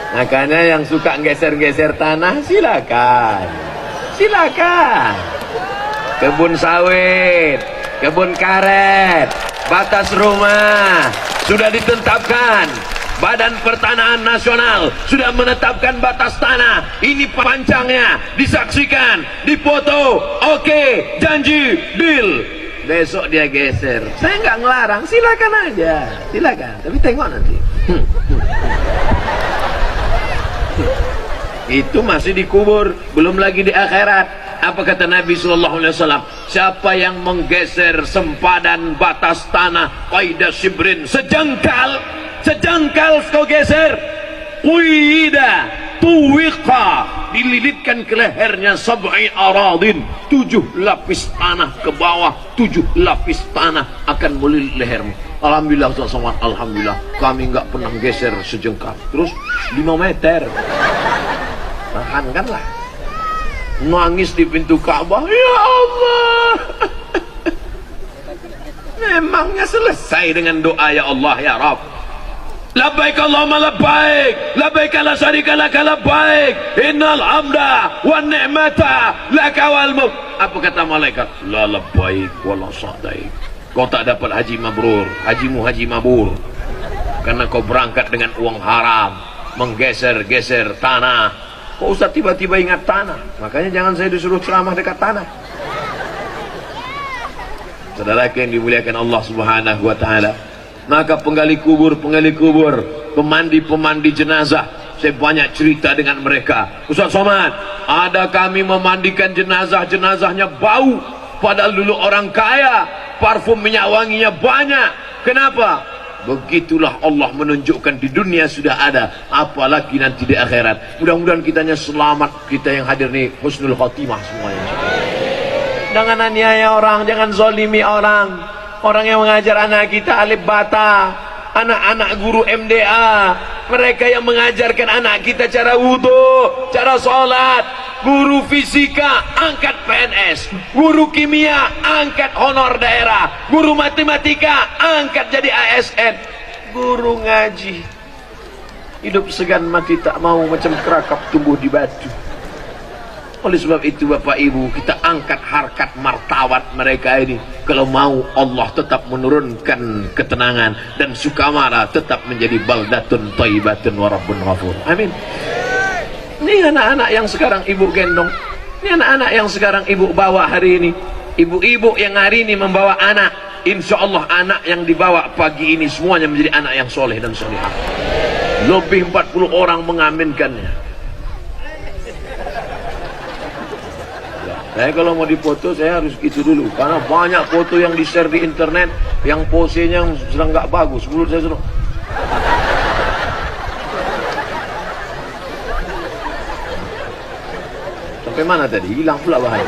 Makanya yang suka geser-geser tanah silakan. Silakan. Kebun sawit, kebun karet, batas rumah sudah ditetapkan. Badan Pertanahan Nasional sudah menetapkan batas tanah. Ini panjangnya, disaksikan, difoto. Oke, janji, deal. Besok dia geser. Saya nggak ngelarang, silakan aja, silakan. Tapi tengok nanti. Itu masih dikubur, belum lagi di akhirat. Apa kata Nabi SAW? Siapa yang menggeser sempadan batas tanah qaidah sibrin, sejengkal kau geser, uida tuwiqa, dililitkan ke lehernya sab'i aradin, 7 lapis tanah ke bawah, 7 lapis tanah akan melilit lehermu. Alhamdulillah, alhamdulillah kami nggak pernah geser sejengkal. Terus 5 meter, tahankanlah. Nangis di pintu Ka'bah, ya Allah. Memangnya selesai dengan doa ya Allah ya Rabb? Labbaik Allahumma labbaik, labbaik la syarika laka labbaik, innal hamda wan ni'mata laka wal mulk. Apa kata malaikat? La labbaik wa la sa'daik. Kau tak dapat haji mabrur, hajimu haji mabur, karena kau berangkat dengan uang haram, menggeser-geser tanah. Kok Ustaz tiba-tiba ingat tanah? Makanya jangan saya disuruh ceramah dekat tanah. Saudara yang dimuliakan Allah Subhanahu wa taala, maka penggali kubur, pemandi jenazah, saya banyak cerita dengan mereka. Ustaz Somad, ada kami memandikan jenazahnya bau, padahal dulu orang kaya, parfum minyak wanginya banyak. Kenapa? Begitulah Allah menunjukkan di dunia sudah ada, apalagi nanti di akhirat. Mudah-mudahan kitanya selamat, kita yang hadir nih husnul khotimah semuanya. Jangan aniaya orang, jangan zolimi orang. Orang yang mengajar anak kita alif bata, anak-anak guru MDA, mereka yang mengajarkan anak kita cara wudhu, cara sholat. Guru fisika angkat PNS, guru kimia angkat honor daerah, guru matematika angkat jadi ASN, guru ngaji hidup segan mati tak mau macam kerakap tumbuh di batu. Oleh sebab itu Bapak Ibu, kita angkat harkat martabat mereka ini. Kalau mau Allah tetap menurunkan ketenangan, dan Sukamara tetap menjadi baldatun thayyibatun wa rabbun ghafur. Amin. Ini anak-anak yang sekarang ibu gendong, ini anak-anak yang sekarang ibu bawa hari ini, ibu-ibu yang hari ini membawa anak, insya Allah anak yang dibawa pagi ini semuanya menjadi anak yang soleh dan solehah. Lebih 40 orang mengaminkannya. Saya kalau mau dipoto saya harus itu dulu, karena banyak foto yang di share di internet yang posenya sedang nggak bagus. Menurut saya sudah. Sampai mana tadi? Hilang pula bahaya.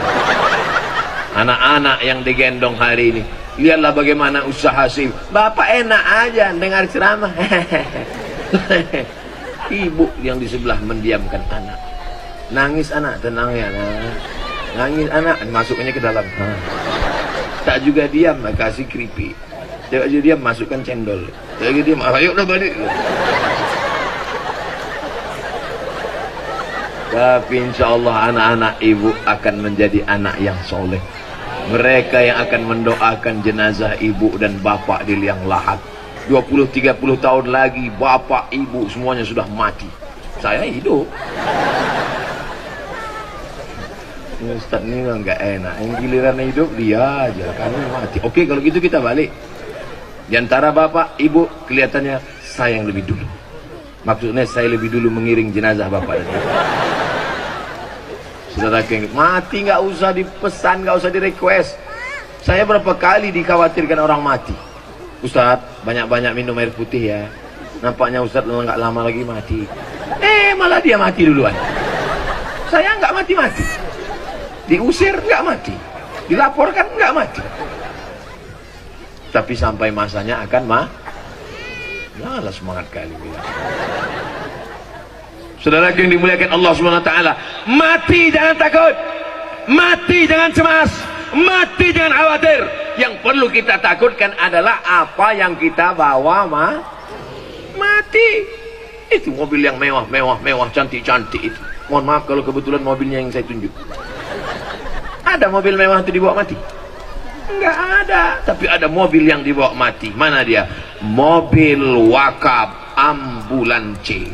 Anak-anak yang digendong hari ini, lihatlah bagaimana usaha sih. Bapak enak aja dengar ceramah. Ibu yang di sebelah mendiamkan anak. Nangis anak, tenang ya nak. Nangis anak, masuknya ke dalam. Tak juga diam, kasih keripik. Tak juga diam, masukkan cendol. Tak juga diam, ayo dah balik. Tapi insya Allah anak-anak ibu akan menjadi anak yang soleh. Mereka yang akan mendoakan jenazah ibu dan bapak di liang lahat. 20-30 tahun lagi bapak ibu semuanya sudah mati. Saya hidup. Ustaz ini nggak enak. Yang giliran hidup dia aja, kami mati. Oke, kalau gitu kita balik. Di antara bapak ibu kelihatannya saya yang lebih dulu. Maksudnya saya lebih dulu mengiring jenazah bapak itu. Saudara yang mati nggak usah dipesan, nggak usah di request. Saya berapa kali dikhawatirkan orang mati. Ustaz, banyak-banyak minum air putih ya. Nampaknya Ustaz nggak lama lagi mati. Malah dia mati duluan. Saya nggak mati-mati. Diusir nggak mati. Dilaporkan nggak mati. Tapi sampai masanya akan Janganlah semangat kali. Saudara yang dimuliakan Allah Subhanahu wa taala, mati jangan takut, mati jangan cemas, mati jangan khawatir. Yang perlu kita takutkan adalah apa yang kita bawa mati. Itu mobil yang mewah, cantik-cantik itu. Mohon maaf kalau kebetulan mobilnya yang saya tunjuk. Ada mobil mewah itu dibawa mati? Enggak ada. Tapi ada mobil yang dibawa mati. Mana dia? Mobil wakaf ambulance.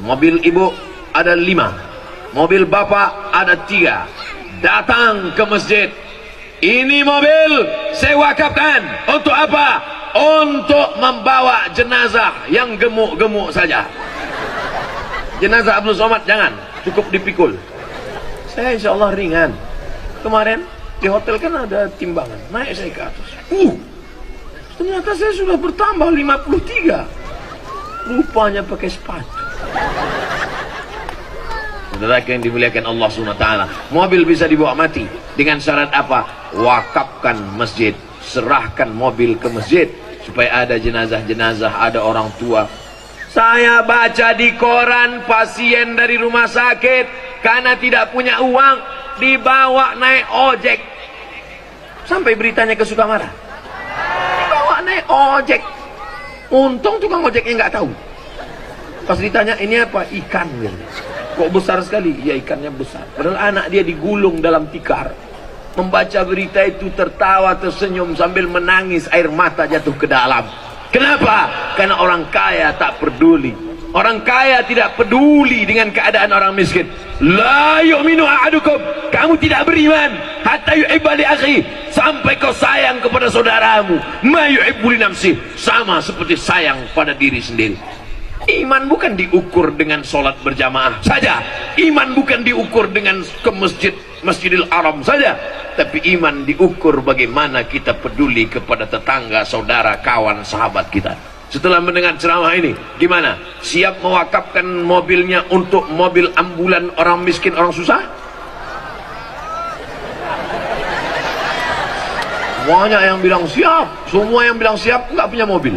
Mobil ibu ada 5, mobil bapak ada 3. Datang ke masjid. Ini mobil saya wakafkan. Untuk apa? Untuk membawa jenazah yang gemuk-gemuk saja. Jenazah Abdul Somad jangan, cukup dipikul. Saya insya Allah ringan. Kemarin di hotel kan ada timbangan, naik saya ke atas. Ternyata saya sudah bertambah 53. Rupanya pakai sepatu. Saudara yang dimuliakan Allah SWT, mobil bisa dibawa mati dengan syarat apa? Wakafkan masjid, serahkan mobil ke masjid supaya ada jenazah-jenazah, ada orang tua. Saya baca di koran pasien dari rumah sakit karena tidak punya uang dibawa naik ojek sampai beritanya ke Sukamara. Dibawa naik ojek. Untung tukang ojeknya nggak tahu. Pas ditanya ini apa? Ikan. Kok besar sekali? Ya ikannya besar. Padahal anak dia digulung dalam tikar. Membaca berita itu tertawa tersenyum sambil menangis, air mata jatuh ke dalam. Kenapa? Karena orang kaya tak peduli. Orang kaya tidak peduli dengan keadaan orang miskin. La yu'minu ahadukum, kamu tidak beriman hatta yuhibba li akhi, sampai kau sayang kepada saudaramu ma yuhibbu li nafsi, sama seperti sayang pada diri sendiri. Iman bukan diukur dengan sholat berjamaah saja. Iman bukan diukur dengan ke Masjidil Haram saja. Tapi iman diukur bagaimana kita peduli kepada tetangga, saudara, kawan, sahabat kita. Setelah mendengar ceramah ini, gimana? Siap mewakafkan mobilnya untuk mobil ambulan orang miskin, orang susah? Semuanya yang bilang siap. Semua yang bilang siap nggak punya mobil.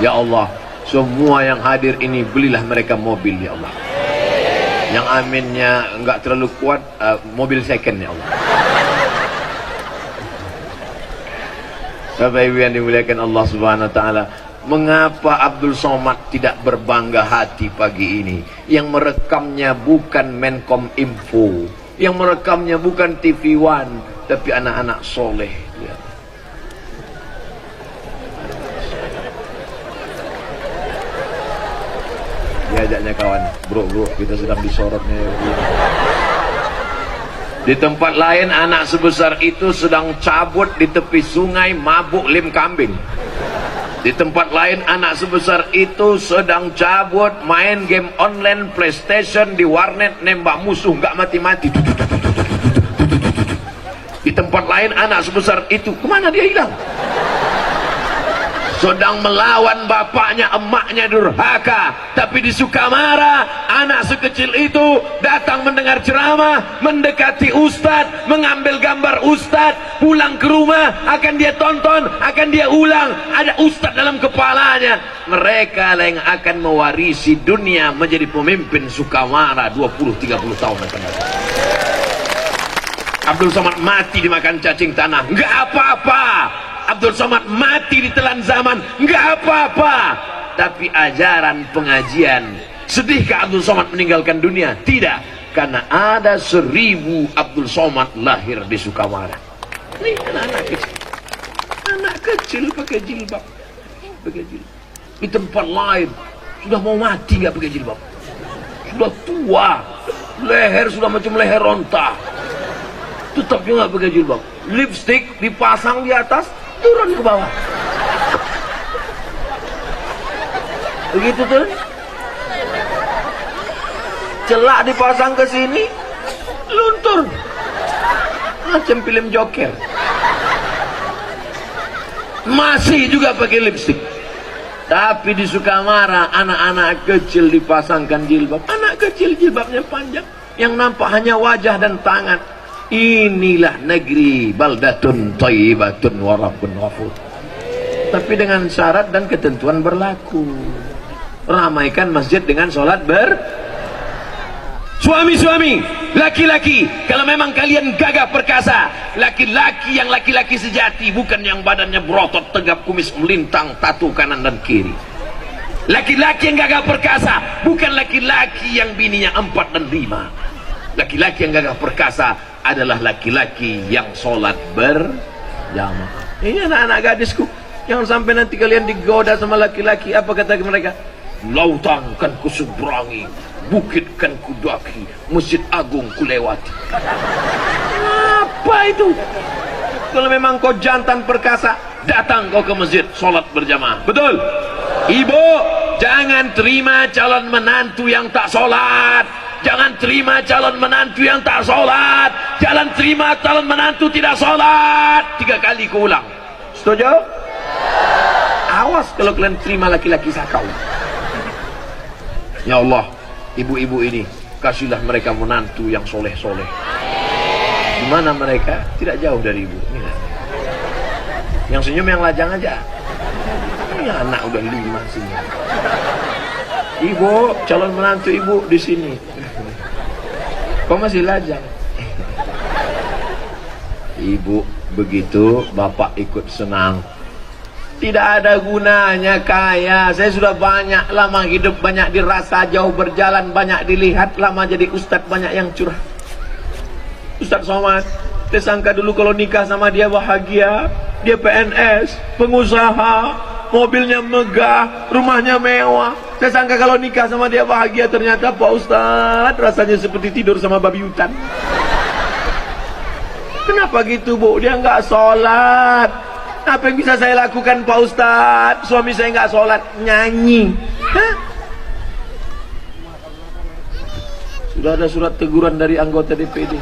Ya Allah, semua yang hadir ini belilah mereka mobil, ya Allah. Yang aminnya enggak terlalu kuat, mobil second, ya Allah. Bapak Ibu yang dimuliakan Allah Subhanahu wa taala, mengapa Abdul Somad tidak berbangga hati pagi ini? Yang merekamnya bukan Menkom Info, yang merekamnya bukan TV One, tapi anak-anak soleh. Ya. Diajaknya kawan, bro, kita sedang disorotnya. Di tempat lain anak sebesar itu sedang cabut di tepi sungai mabuk lem kambing. Di tempat lain anak sebesar itu sedang cabut main game online PlayStation di warnet, nembak musuh nggak mati-mati. Di tempat lain anak sebesar itu kemana dia hilang? Sedang melawan bapaknya, emaknya durhaka. Tapi di Sukamara, anak sekecil itu datang mendengar ceramah, mendekati ustadz, mengambil gambar ustadz, pulang ke rumah, akan dia tonton, akan dia ulang. Ada ustadz dalam kepalanya. Mereka lah yang akan mewarisi dunia menjadi pemimpin Sukamara 20-30 tahun akan datang. Abdul Somad mati dimakan cacing tanah, enggak apa-apa. Abdul Somad mati ditelan zaman, enggak apa-apa. Tapi ajaran pengajian, sedihkah Abdul Somad meninggalkan dunia? Tidak, karena ada 1000 Abdul Somad lahir di Sukamara. Ini anak kecil, anak kecil pakai jilbab, pakai jilbab. Di tempat lain sudah mau mati nggak pakai jilbab, sudah tua, leher sudah macam leher onta, tetap juga nggak pakai jilbab. Lipstick dipasang di atas, turun ke bawah. Begitu tuh. Celak dipasang ke sini, luntur. Macam film Joker. Masih juga pakai lipstick. Tapi di Sukamara anak-anak kecil dipasangkan jilbab. Anak kecil jilbabnya panjang, yang nampak hanya wajah dan tangan. Inilah negeri baldatun thayyibatun wa rabbun ghafur. Tapi dengan syarat dan ketentuan berlaku. Ramaikan masjid dengan sholat Suami-suami, laki-laki, kalau memang kalian gagah perkasa, laki-laki yang laki-laki sejati, bukan yang badannya berotot, tegap, kumis melintang, tatu kanan dan kiri. Laki-laki yang gagah perkasa, bukan laki-laki yang bininya 4 dan 5. Laki-laki yang gagah perkasa adalah laki-laki yang sholat berjamaah. Ini anak-anak gadisku, jangan sampai nanti kalian digoda sama laki-laki. Apa kata mereka? Lautan kan kuseberangi, bukit kan kudaki, Masjid Agung kulewati. Apa itu? Kalau memang kau jantan perkasa, datang kau ke masjid, sholat berjamaah. Betul? Ibu, jangan terima calon menantu yang tak sholat. Jangan terima calon menantu yang tak sholat. Jangan terima calon menantu tidak sholat. 3 kali ku ulang. Setuju? Awas kalau kalian terima laki-laki sakau. Ya Allah, ibu-ibu ini, kasihlah mereka menantu yang soleh-soleh. Di mana mereka? Tidak jauh dari ibu. Ini kan. Yang senyum yang lajang aja. Ini anak udah 5 senyum. Ibu, calon menantu ibu di sini. Kok masih lajang? Ibu begitu, bapak ikut senang. Tidak ada gunanya kaya. Saya sudah banyak lama hidup, banyak dirasa, jauh berjalan, banyak dilihat, lama jadi ustadz, banyak yang curah. Ustadz Somad, saya sangka dulu kalau nikah sama dia bahagia. Dia PNS, pengusaha, mobilnya megah, rumahnya mewah. Saya sangka kalau nikah sama dia bahagia, ternyata Pak Ustadz rasanya seperti tidur sama babi hutan. Kenapa gitu, Bu? Dia nggak sholat. Apa yang bisa saya lakukan, Pak Ustadz? Suami saya nggak sholat, nyanyi. Hah? Sudah ada surat teguran dari anggota DPD.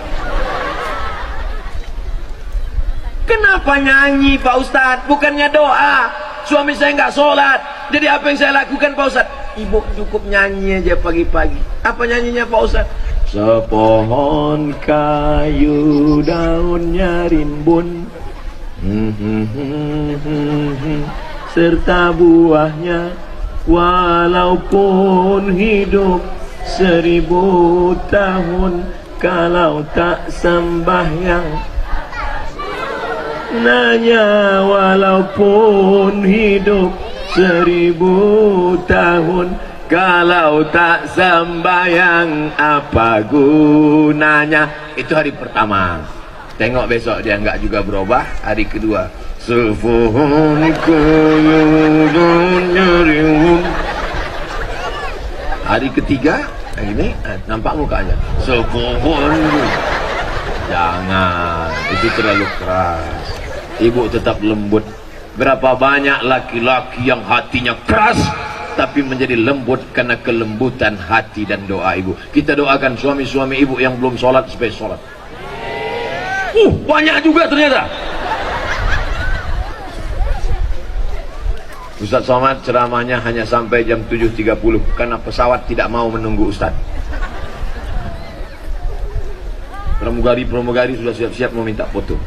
Kenapa nyanyi, Pak Ustadz? Bukannya doa. Suami saya nggak sholat. Jadi apa yang saya lakukan, Pak Ustadz? Ibu cukup nyanyi aja pagi-pagi. Apa nyanyinya, Pak Ustadz? Sepohon kayu daunnya rimbun, serta buahnya, walaupun hidup 1000 tahun, kalau tak sembahyang. Nanya, walaupun hidup 1000 tahun, kalau tak sembahyang apa gunanya? Itu hari pertama. Tengok besok dia enggak juga berubah. Hari kedua, sepohon kayu rimbun. Hari ketiga, ini nampak mukanya. Sepohon. Jangan, itu terlalu keras. Ibu tetap lembut. Berapa banyak laki-laki yang hatinya keras tapi menjadi lembut karena kelembutan hati dan doa ibu. Kita doakan suami-suami ibu yang belum sholat supaya sholat. Banyak juga ternyata. Ustaz Somad ceramahnya hanya sampai jam 7.30 karena pesawat tidak mau menunggu Ustaz. Pramugari sudah siap-siap meminta foto.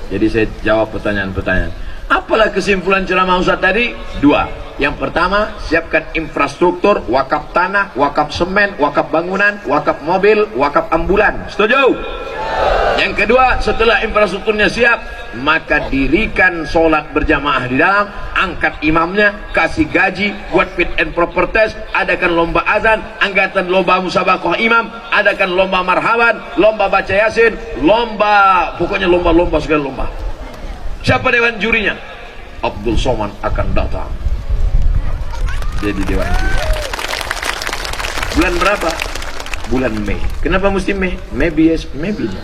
Jadi saya jawab pertanyaan-pertanyaan. Apalah kesimpulan ceramah Ustaz tadi? 2. Yang pertama, siapkan infrastruktur, wakaf tanah, wakaf semen, wakaf bangunan, wakaf mobil, wakaf ambulan. Setuju? Yang kedua, setelah infrastrukturnya siap, maka dirikan sholat berjamaah di dalam, angkat imamnya, kasih gaji, buat fit and proper test, adakan lomba azan, angkatan lomba musabaqah imam, adakan lomba marhaban, lomba baca yasin, lomba, pokoknya lomba-lomba segala lomba. Siapa dewan jurinya? Abdul Somad akan datang jadi dewan juri. Bulan berapa? Bulan Mei. Kenapa mesti Mei? Maybe yes, maybe no.